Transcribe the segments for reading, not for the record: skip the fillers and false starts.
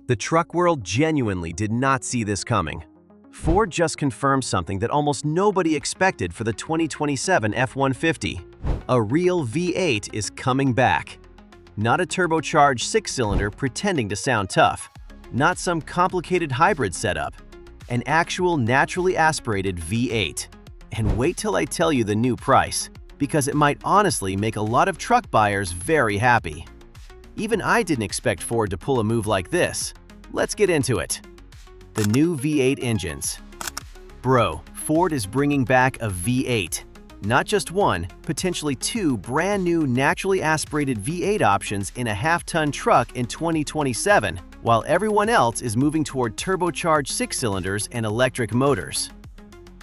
The truck world genuinely did not see this coming. Ford just confirmed something that almost nobody expected for the 2027 F-150. A real V8 is coming back. Not a turbocharged six-cylinder pretending to sound tough. Not some complicated hybrid setup. An actual naturally aspirated V8. And wait till I tell you the new price, because it might honestly make a lot of truck buyers very happy. Even I didn't expect Ford to pull a move like this. Let's get into it. The new V8 engines. Bro, Ford is bringing back a V8. Not just one, potentially two brand new naturally aspirated V8 options in a half-ton truck in 2027, while everyone else is moving toward turbocharged six-cylinders and electric motors.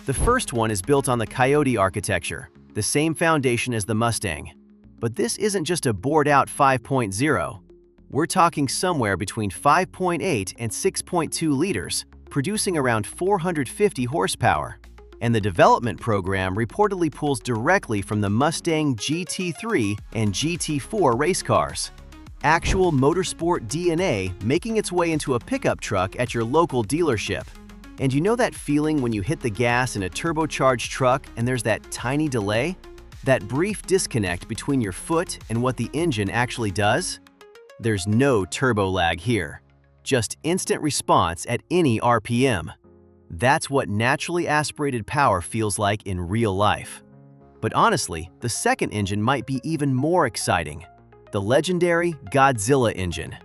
The first one is built on the Coyote architecture, the same foundation as the Mustang. But this isn't just a bored-out 5.0. We're talking somewhere between 5.8 and 6.2 liters, producing around 450 horsepower. And the development program reportedly pulls directly from the Mustang GT3 and GT4 race cars. Actual motorsport DNA making its way into a pickup truck at your local dealership. And you know that feeling when you hit the gas in a turbocharged truck and there's that tiny delay? That brief disconnect between your foot and what the engine actually does? There's no turbo lag here, just instant response at any RPM. That's what naturally aspirated power feels like in real life. But honestly, the second engine might be even more exciting. The legendary Godzilla engine.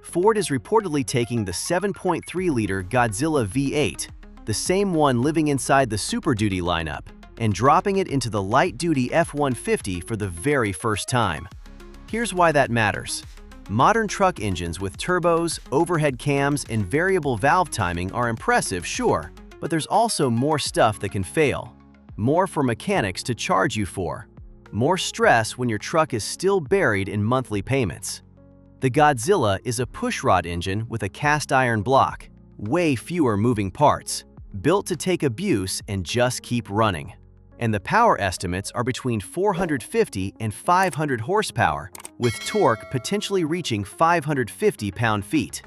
Ford is reportedly taking the 7.3-liter Godzilla V8, the same one living inside the Super Duty lineup, and dropping it into the light-duty F-150 for the very first time. Here's why that matters. Modern truck engines with turbos, overhead cams, and variable valve timing are impressive, sure, but there's also more stuff that can fail. More for mechanics to charge you for. More stress when your truck is still buried in monthly payments. The Godzilla is a pushrod engine with a cast iron block, way fewer moving parts, built to take abuse and just keep running. And the power estimates are between 450 and 500 horsepower, with torque potentially reaching 550 pound-feet.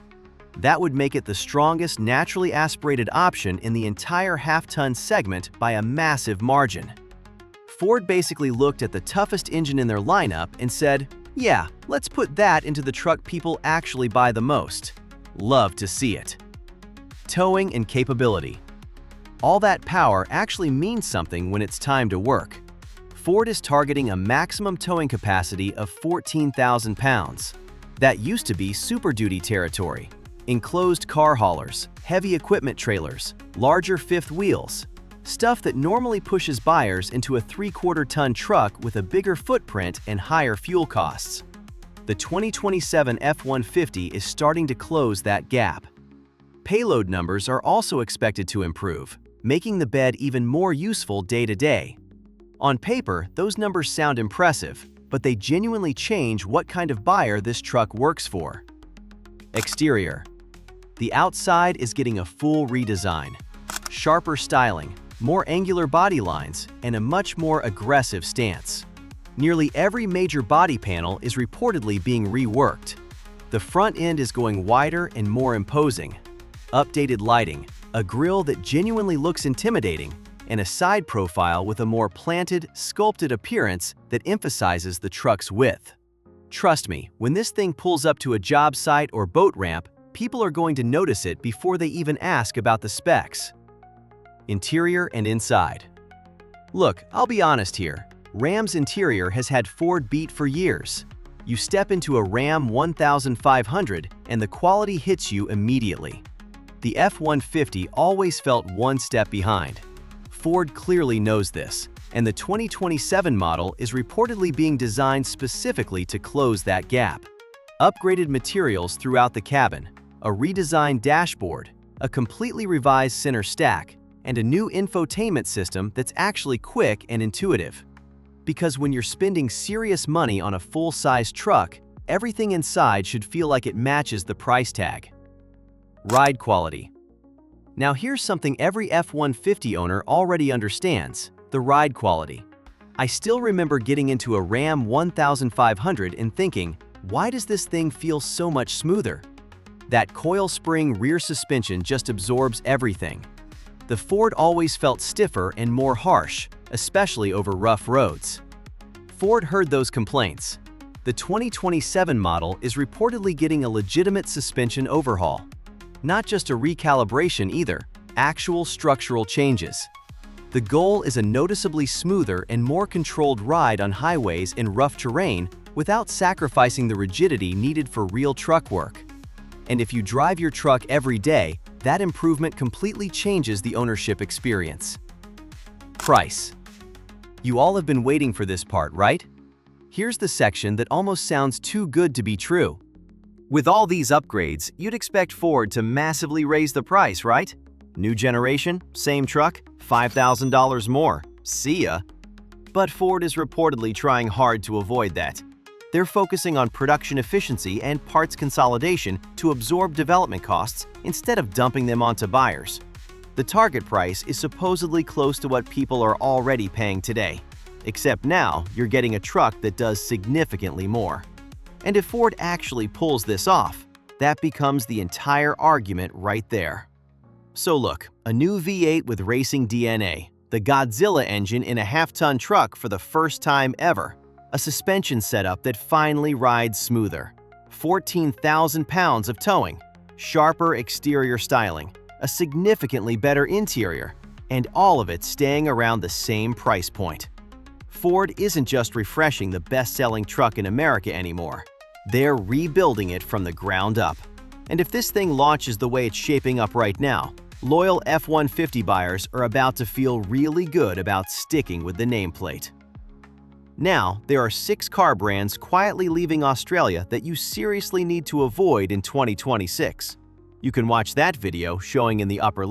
That would make it the strongest naturally aspirated option in the entire half-ton segment by a massive margin. Ford basically looked at the toughest engine in their lineup and said, yeah, let's put that into the truck people actually buy the most. Love to see it. Towing and capability. All that power actually means something when it's time to work. Ford is targeting a maximum towing capacity of 14,000 pounds. That used to be Super Duty territory. Enclosed car haulers, heavy equipment trailers, larger fifth wheels. Stuff that normally pushes buyers into a 3/4-ton truck with a bigger footprint and higher fuel costs. The 2027 F-150 is starting to close that gap. Payload numbers are also expected to improve, making the bed even more useful day to day. On paper, those numbers sound impressive, but they genuinely change what kind of buyer this truck works for. Exterior. The outside is getting a full redesign. Sharper styling, more angular body lines, and a much more aggressive stance. Nearly every major body panel is reportedly being reworked. The front end is going wider and more imposing. Updated lighting, a grille that genuinely looks intimidating, and a side profile with a more planted, sculpted appearance that emphasizes the truck's width. Trust me, when this thing pulls up to a job site or boat ramp, people are going to notice it before they even ask about the specs. Interior and inside. Look, I'll be honest here. Ram's interior has had Ford beat for years. You step into a Ram 1500 and the quality hits you immediately. The F-150 always felt one step behind. Ford clearly knows this, and the 2027 model is reportedly being designed specifically to close that gap. Upgraded materials throughout the cabin, a redesigned dashboard, a completely revised center stack, and a new infotainment system that's actually quick and intuitive. Because when you're spending serious money on a full-size truck, everything inside should feel like it matches the price tag. Ride quality. Now here's something every F-150 owner already understands, the ride quality. I still remember getting into a Ram 1500 and thinking, why does this thing feel so much smoother? That coil spring rear suspension just absorbs everything. The Ford always felt stiffer and more harsh, especially over rough roads. Ford heard those complaints. The 2027 model is reportedly getting a legitimate suspension overhaul. Not just a recalibration either, actual structural changes. The goal is a noticeably smoother and more controlled ride on highways in rough terrain without sacrificing the rigidity needed for real truck work. And if you drive your truck every day, that improvement completely changes the ownership experience. Price. You all have been waiting for this part, right? Here's the section that almost sounds too good to be true. With all these upgrades, you'd expect Ford to massively raise the price, right? New generation, same truck, $5,000 more. See ya. But Ford is reportedly trying hard to avoid that. They're focusing on production efficiency and parts consolidation to absorb development costs instead of dumping them onto buyers. The target price is supposedly close to what people are already paying today. Except now, you're getting a truck that does significantly more. And if Ford actually pulls this off, that becomes the entire argument right there. So look, a new V8 with racing DNA, the Godzilla engine in a half-ton truck for the first time ever, a suspension setup that finally rides smoother, 14,000 pounds of towing, sharper exterior styling, a significantly better interior, and all of it staying around the same price point. Ford isn't just refreshing the best-selling truck in America anymore. They're rebuilding it from the ground up. And if this thing launches the way it's shaping up right now, loyal F-150 buyers are about to feel really good about sticking with the nameplate. Now, there are 6 car brands quietly leaving Australia that you seriously need to avoid in 2026. You can watch that video showing in the upper left.